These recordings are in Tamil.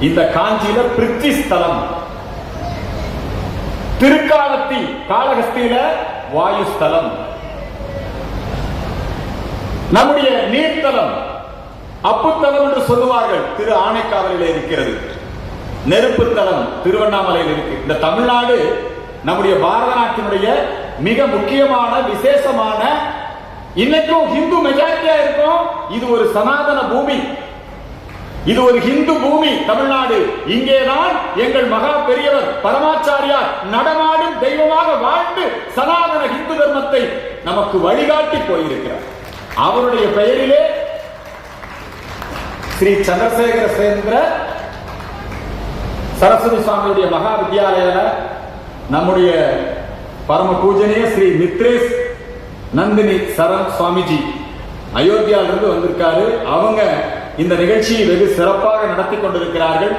இந்த காஞ்சியில பிருத்வி ஸ்தலம், திருக்காலத்தி காளஹஸ்தியில வாயுஸ்தலம், நம்முடைய நீர்த்தலம் அப்புத்தலம் என்று சொல்லுவார்கள், திரு ஆனைக்காவலில் இருக்கிறது. நெருப்புத்தலம் திருவண்ணாமலையில் இருக்கு. இந்த தமிழ்நாடு நம்முடைய பாரத நாட்டினுடைய மிக முக்கியமான விசேஷமான, இன்னைக்கும் ஹிந்து மெஜாரிட்டியா இருக்கும். இது ஒரு சனாதன பூமி, இது ஒரு ஹிந்து பூமி தமிழ்நாடு. இங்கேதான் எங்கள் மகா பெரியவர் பரமாச்சாரியார் நடமாடும் தெய்வமாக வாழ்ந்து சனாதன ஹிந்து தர்மத்தை நமக்கு வழிகாட்டி போயிருக்கிறார். அவருடைய பெயரிலே ஸ்ரீ சந்திரசேகர சேந்திர சரஸ்வதி சுவாமியுடைய மகா வித்யாலய நம்முடைய பரம பூஜனீய ஸ்ரீ மித்ரேஷ் நந்தினி சரண் சுவாமிஜி அயோத்தியாவிலிருந்து வந்திருக்காரு. அவங்க இந்த நிகழ்ச்சியை வெகு சிறப்பாக நடத்தி கொண்டிருக்கிறார்கள்.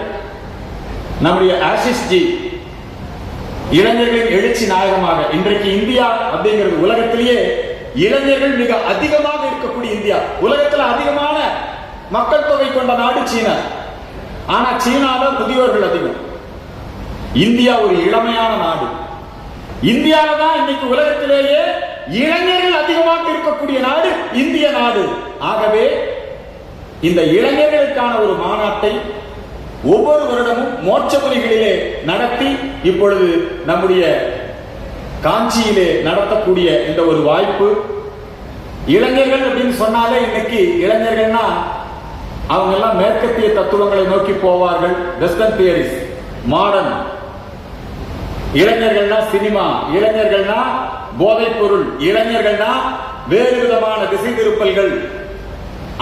நம்முடைய ஆஷிஷ் ஜி இளைஞர்களின் எழுச்சி நாயகமாக, இன்றைக்கு இந்தியா அப்படிங்கிறது உலகத்திலேயே இளைஞர்கள் மிக அதிகமாக இருக்கக்கூடிய இந்தியா. உலகத்தில் அதிகமான மக்கள் தொகை கொண்ட நாடு சீனா. ஆனா சீனால முதியோர்கள் அதிகம். இந்தியா ஒரு இளமையான நாடு. இந்தியாவில தான் இன்னைக்கு உலகத்திலேயே இளைஞர்கள் அதிகமாக இருக்கக்கூடிய நாடு இந்திய நாடு. ஆகவே இந்த இளைஞர்களுக்கான ஒரு மாநாட்டை ஒவ்வொரு வருடமும் மோட்சபுரிகளிலே நடத்தி இப்பொழுது நம்முடைய காஞ்சியிலே நடத்தக்கூடிய இந்த ஒரு வாய்ப்பு. இளைஞர்கள் அப்படின்னு சொன்னாலே இன்னைக்கு இளைஞர்கள்னா அவங்க எல்லாம் மேற்கத்திய தத்துவங்களை நோக்கி போவார்கள். Western theories, modern. இளைஞர்கள்னா சினிமா, இளைஞர்கள்னா போதைப் பொருள், இளைஞர்கள்னா வேறு விதமான திசை திருப்பல்கள்.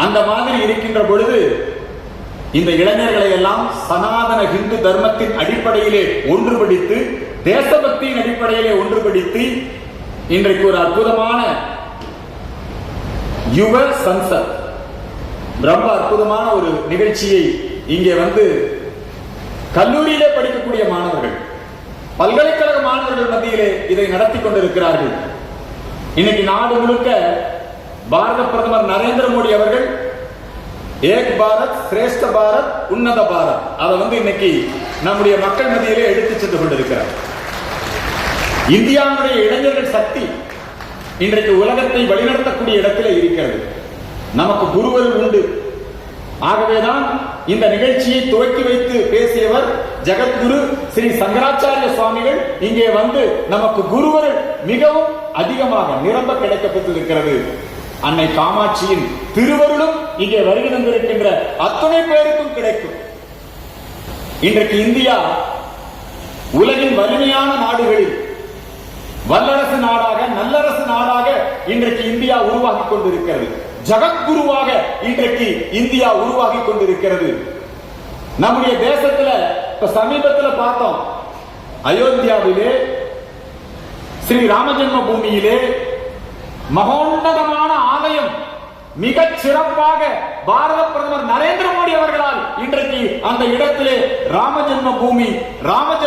அந்த மாதிரி இருக்கின்ற பொழுது இந்த இளைஞர்களை எல்லாம் சனாதன ஹிந்து தர்மத்தின் அடிப்படையிலே ஒன்றுபடுத்தி, தேசபக்தியின் அடிப்படையிலே ஒன்றுபடுத்தி இன்றைக்கு ஒரு அற்புதமான யுவ சன்சத், ரொம்ப அற்புதமான ஒரு நிகழ்ச்சியை இங்கே வந்து கல்லூரியிலே படிக்கக்கூடிய மாணவர்கள், பல்கலைக்கழக மாணவர்கள் மத்தியிலே இதை நடத்தி கொண்டிருக்கிறார்கள். இன்னைக்கு நாடு முழுக்க பாரத பிரதமர் நரேந்திர மோடி அவர்கள் ஏக் பாரத் சிரேஷ்ட பாரத் உன்னத பாரத் அதை வந்து இன்னைக்கு நம்முடைய மக்கள் மத்தியிலே எடுத்து சென்று கொண்டிருக்கிறார். இந்தியாவுடைய இளைஞர்கள் சக்தி இன்றைக்கு உலகத்தை வழிநடத்தக்கூடிய இடத்திலே இருக்கிறது. நமக்கு குருவர்கள் உண்டு. ஆகவேதான் இந்த நிகழ்ச்சியை துவக்கி வைத்து பேசியவர் ஜெகத்குரு ஸ்ரீ சங்கராச்சாரிய சுவாமிகள் இங்கே வந்து நமக்கு குருவர்கள் மிகவும் அதிகமாக நிரம்ப கிடைக்கப்பட்டிருக்கிறது. அன்னை காமாட்சியின் திருவருளும் இங்கே வருகை தந்திருக்கின்ற அத்துணை பேருக்கும் கிடைக்கும். இன்றைக்கு இந்தியா உலகின் வலிமையான நாடுகளில் வல்லரசு நாடாக, நல்லரசு நாடாக இன்றைக்கு இந்தியா உருவாகி கொண்டிருக்கிறது. ஜகத்குருவாக இன்றைக்கு இந்தியா உருவாகி கொண்டிருக்கிறது. நம்முடைய தேசத்துல இப்ப சமீபத்தில் பார்த்தோம், அயோத்தியாவிலே ஸ்ரீ ராமஜென்ம பூமியிலே மகோன்னதமான ஆலயம் மிகச் சிறப்பாக பாரத பிரதமர் நரேந்திர மோடி அவர்களால் இன்றைக்கு அந்த இடத்திலே ராமஜென்ம பூமி